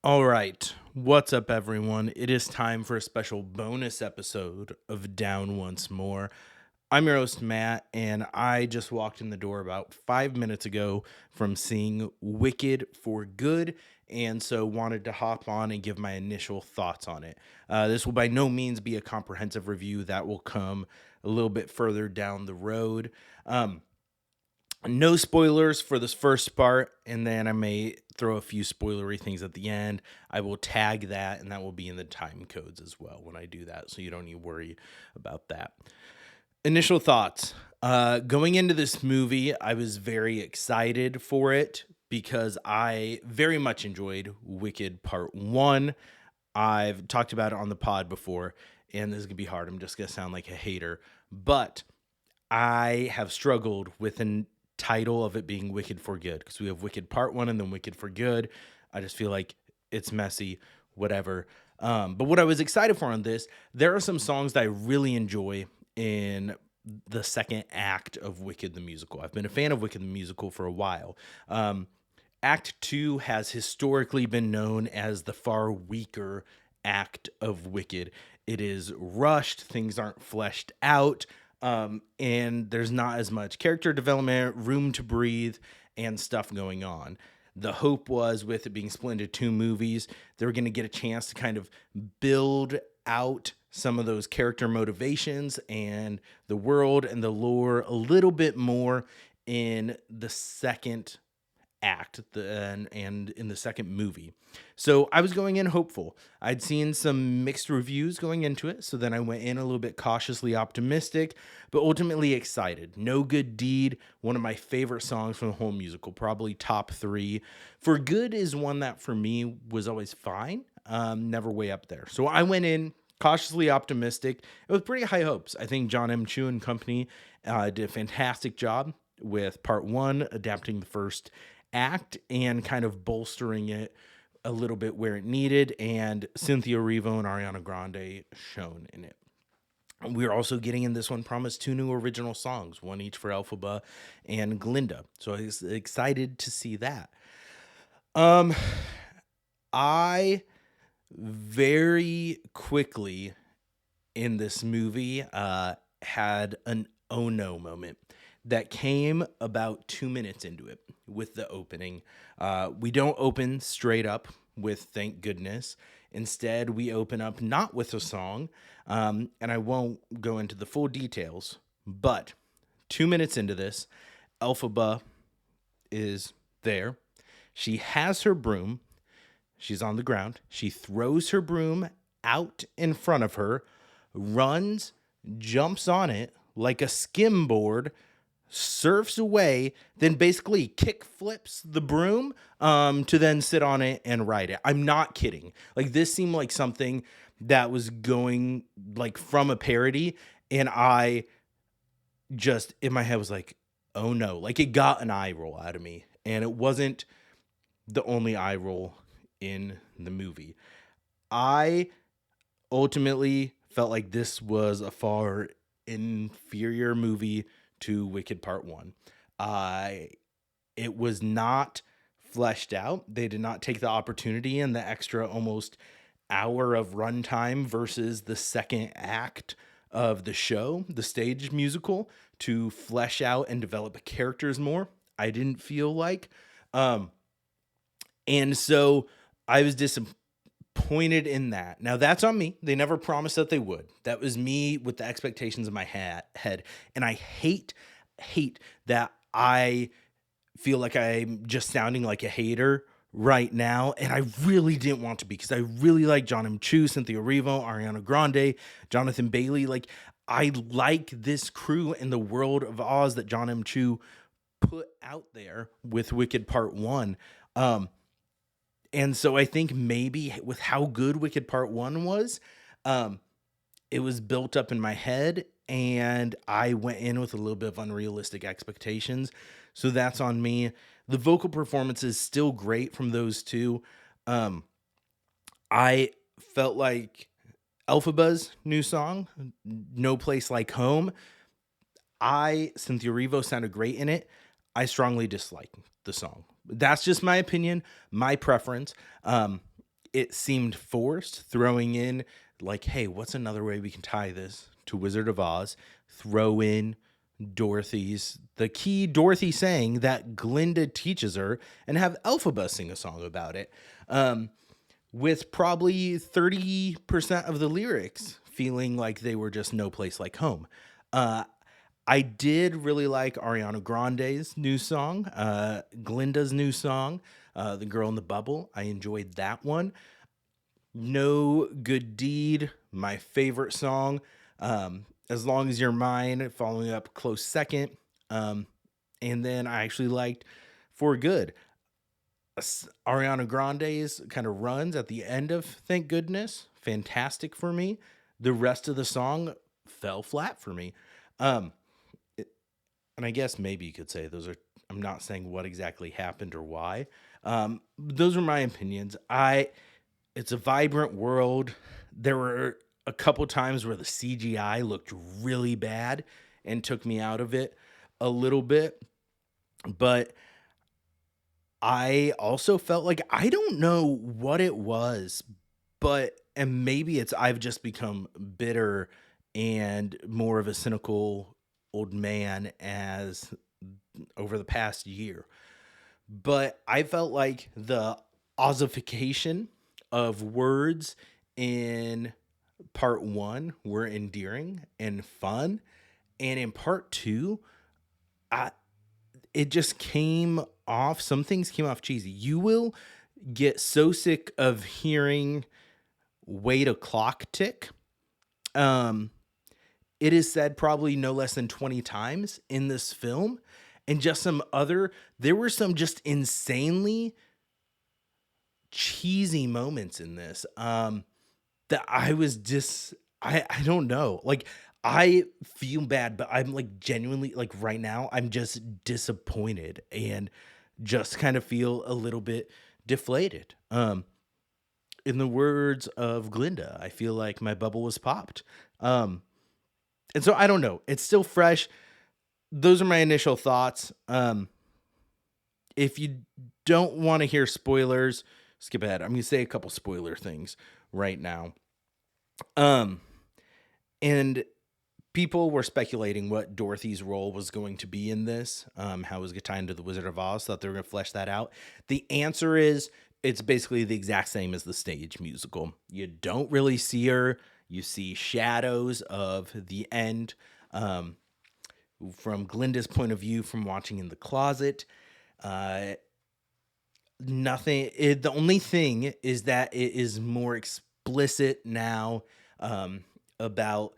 All right. What's up, everyone? It is time for a special bonus episode of Down Once More. I'm your host, Matt, and I just walked in the door about 5 minutes ago from seeing Wicked for Good, and so wanted to hop on and give my initial thoughts on it. This will by no means be a comprehensive review, that will come a little bit further down the road. No spoilers for this first part, and then I may throw a few spoilery things at the end. I will tag that, and that will be in the time codes as well when I do that, so you don't need to worry about that. Initial thoughts. Going into this movie, I was very excited for it because I very much enjoyed Wicked Part 1. I've talked about it on the pod before, and this is going to be hard. I'm just going to sound like a hater, but I have struggled with an title of it being Wicked for Good because we have Wicked Part 1 and then Wicked for Good. I just feel like it's messy, whatever. But what I was excited for on this, there are some songs that I really enjoy in the second act of Wicked the Musical. I've been a fan of Wicked the Musical for a while. Act 2 has historically been known as the far weaker act of Wicked. It is rushed, things aren't fleshed out, and there's not as much character development, room to breathe, and stuff going on. The hope was with it being split into two movies, they were going to get a chance to kind of build out some of those character motivations and the world and the lore a little bit more in the second act and in the second movie. So I was going in hopeful. I'd seen some mixed reviews going into it, so then I went in a little bit cautiously optimistic, but ultimately excited. No Good Deed, one of my favorite songs from the whole musical, probably top 3. For Good is one that for me was always fine, never way up there. So I went in cautiously optimistic. It was pretty high hopes. I think John M. Chu and company did a fantastic job with part 1, adapting the first act and kind of bolstering it a little bit where it needed, and Cynthia Erivo and Ariana Grande shown in it. We're also getting in this one promised 2 new original songs, one each for Elphaba and Glinda. So I was excited to see that. I very quickly in this movie had an oh no moment that came about 2 minutes into it with the opening. We don't open straight up with Thank Goodness. Instead, we open up not with a song, and I won't go into the full details, but 2 minutes into this, Elphaba is there. She has her broom. She's on the ground. She throws her broom out in front of her, runs, jumps on it like a skimboard, surfs away, then basically kick flips the broom to then sit on it and ride it. I'm not kidding. Like, this seemed like something that was going like from a parody, and I just in my head was like, oh no. Like, it got an eye roll out of me, and it wasn't the only eye roll in the movie. I ultimately felt like this was a far inferior movie to Wicked Part 1. It was not fleshed out. They did not take the opportunity and the extra almost hour of runtime versus the second act of the show, the stage musical, to flesh out and develop characters more. I didn't feel like. And so I was disappointed in that. Now, that's on me. They never promised that they would. That was me with the expectations in my head. And I hate that I feel like I'm just sounding like a hater right now. And I really didn't want to be, because I really like John M. Chu, Cynthia Erivo, Ariana Grande, Jonathan Bailey. Like, I like this crew in the world of Oz that John M. Chu put out there with Wicked Part 1. And so I think maybe with how good Wicked Part 1 was, it was built up in my head, and I went in with a little bit of unrealistic expectations. So that's on me. The vocal performance is still great from those two. I felt like Elphaba's new song, No Place Like Home, Cynthia Erivo sounded great in it. I strongly dislike the song. That's just my opinion, my preference. it seemed forced, throwing in like, hey, what's another way we can tie this to Wizard of Oz? Throw in the key Dorothy saying that Glinda teaches her, and have Elphaba sing a song about it. Um, with probably 30% of the lyrics feeling like they were just no place like home. Uh, I did really like Ariana Grande's new song, Glinda's new song, The Girl in the Bubble. I enjoyed that one. No Good Deed, my favorite song. As Long as You're Mine, following up close second. Um, and then I actually liked For Good. Ariana Grande's kind of runs at the end of Thank Goodness, fantastic for me. The rest of the song fell flat for me. Um, and I guess maybe you could say those are, I'm not saying what exactly happened or why. Those are my opinions. It's a vibrant world. There were a couple times where the CGI looked really bad and took me out of it a little bit, but I also felt like I don't know what it was, but and maybe it's I've just become bitter and more of a cynical old man as over the past year. But I felt like the ossification of words in part one were endearing and fun. And in part two, I it just came off, some things came off cheesy. You will get so sick of hearing wait a clock tick. Um it is said probably no less than 20 times in this film, and just some other there were some just insanely cheesy moments in this that I was just I don't know. Like I feel bad, but I'm like genuinely like right now I'm just disappointed and just kind of feel a little bit deflated. In the words of Glinda, I feel like my bubble was popped. Um and so I don't know. It's still fresh. Those are my initial thoughts. If you don't want to hear spoilers, skip ahead. I'm going to say a couple spoiler things right now. Um, and people were speculating what Dorothy's role was going to be in this, how it was going to tie into the Wizard of Oz. Thought they were going to flesh that out. The answer is it's basically the exact same as the stage musical. You don't really see her. You see shadows of the end. From Glinda's point of view, from watching in the closet. Uh, the only thing is that it is more explicit now, about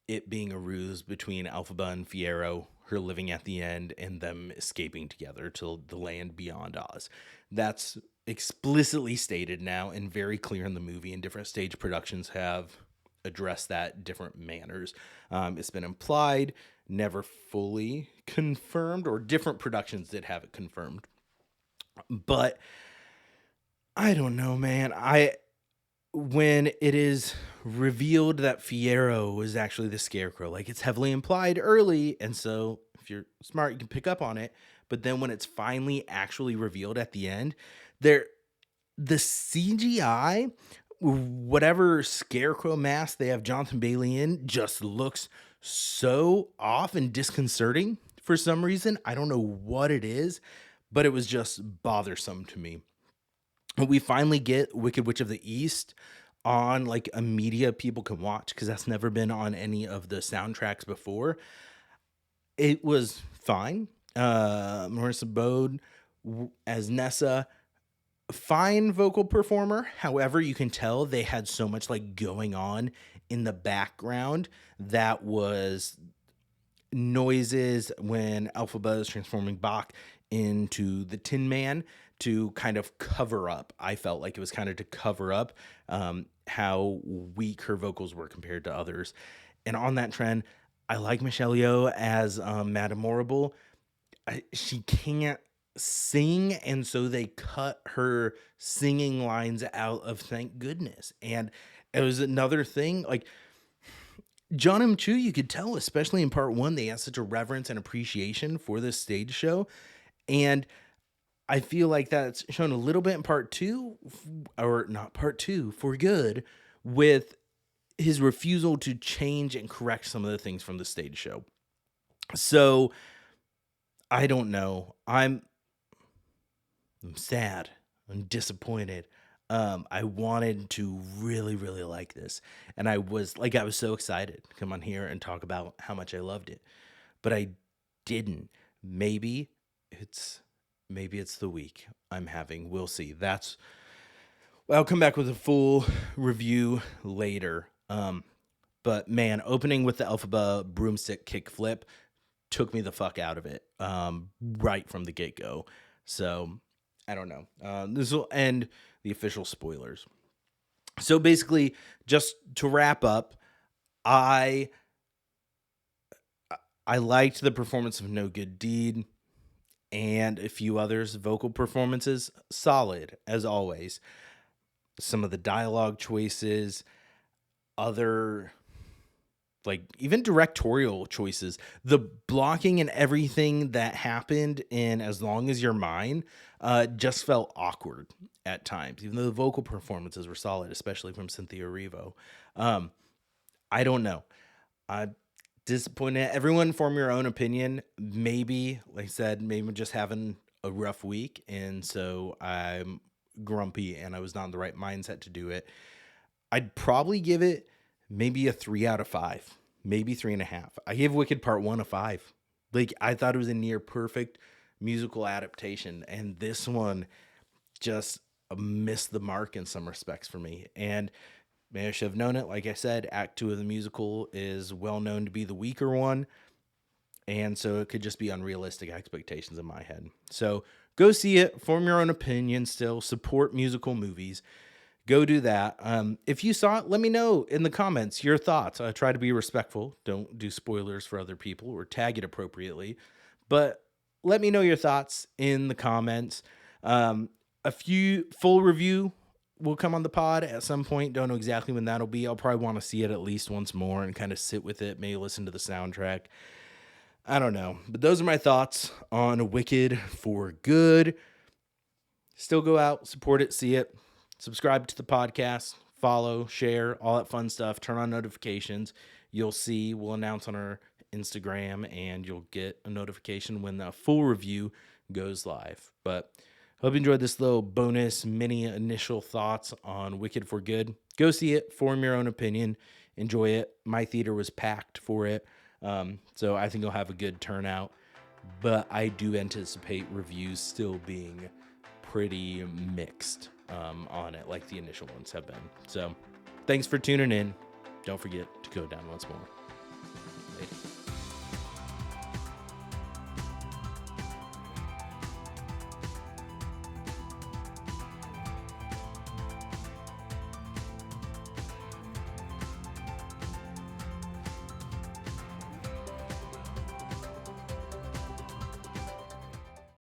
it being a ruse between Elphaba and Fiero, her living at the end, and them escaping together to the land beyond Oz. That's explicitly stated now and very clear in the movie, and different stage productions have addressed that different manners. It's been implied, never fully confirmed, or different productions did have it confirmed. But I don't know, man. When it is revealed that Fiero was actually the Scarecrow, like it's heavily implied early, and so if you're smart, you can pick up on it. But then when it's finally actually revealed at the end, there the CGI, whatever Scarecrow mask they have Jonathan Bailey in, just looks so off and disconcerting for some reason. I don't know what it is, but it was just bothersome to me. We finally get Wicked Witch of the East on like a media people can watch, because that's never been on any of the soundtracks before. It was fine. Marissa Bode as Nessa, fine vocal performer. However, you can tell they had so much like going on in the background that was noises when Elphaba is transforming Bach into the Tin Man to kind of cover up. I felt like it was kind of to cover up how weak her vocals were compared to others. And on that trend, I like Michelle Yeoh as Madame Morrible. She can't sing, and so they cut her singing lines out of Thank Goodness. And it was another thing, like John M. Chu, you could tell, especially in part one, they had such a reverence and appreciation for this stage show. And I feel like that's shown a little bit in part two, or not part two, for good, with his refusal to change and correct some of the things from the stage show. So I don't know. I'm sad. I'm disappointed. I wanted to really, really like this. And I was so excited to come on here and talk about how much I loved it. But I didn't. Maybe it's the week I'm having. We'll see. I'll come back with a full review later. But man, opening with the Elphaba broomstick kickflip took me the fuck out of it right from the get-go. So I don't know. This will end the official spoilers. So basically, just to wrap up, I liked the performance of No Good Deed and a few others' vocal performances. Solid, as always. Some of the dialogue choices, other, like, even directorial choices, the blocking and everything that happened in As Long As You're Mine just felt awkward at times, even though the vocal performances were solid, especially from Cynthia Erivo. I don't know. I'm disappointed. Everyone form your own opinion. Maybe, like I said, maybe I'm just having a rough week, and so I'm grumpy and I was not in the right mindset to do it. I'd probably give it maybe a 3 out of 5, maybe 3.5. I gave Wicked Part 1 a 5. Like, I thought it was a near perfect musical adaptation, and this one just missed the mark in some respects for me. And maybe I should have known it. Like I said, Act 2 of the musical is well known to be the weaker one, and so it could just be unrealistic expectations in my head. So go see it, form your own opinion still, support musical movies. Go do that. If you saw it, let me know in the comments your thoughts. I try to be respectful. Don't do spoilers for other people or tag it appropriately. But let me know your thoughts in the comments. A few full review will come on the pod at some point. Don't know exactly when that'll be. I'll probably want to see it at least once more and kind of sit with it. Maybe listen to the soundtrack. I don't know. But those are my thoughts on Wicked for Good. Still go out, support it, see it. Subscribe to the podcast, follow, share, all that fun stuff. Turn on notifications. You'll see, we'll announce on our Instagram, and you'll get a notification when the full review goes live. But hope you enjoyed this little bonus mini initial thoughts on Wicked for Good. Go see it, form your own opinion, enjoy it. My theater was packed for it, so I think you'll have a good turnout. But I do anticipate reviews still being pretty mixed on it, like the initial ones have been. So thanks for tuning in. Don't forget to go down once more.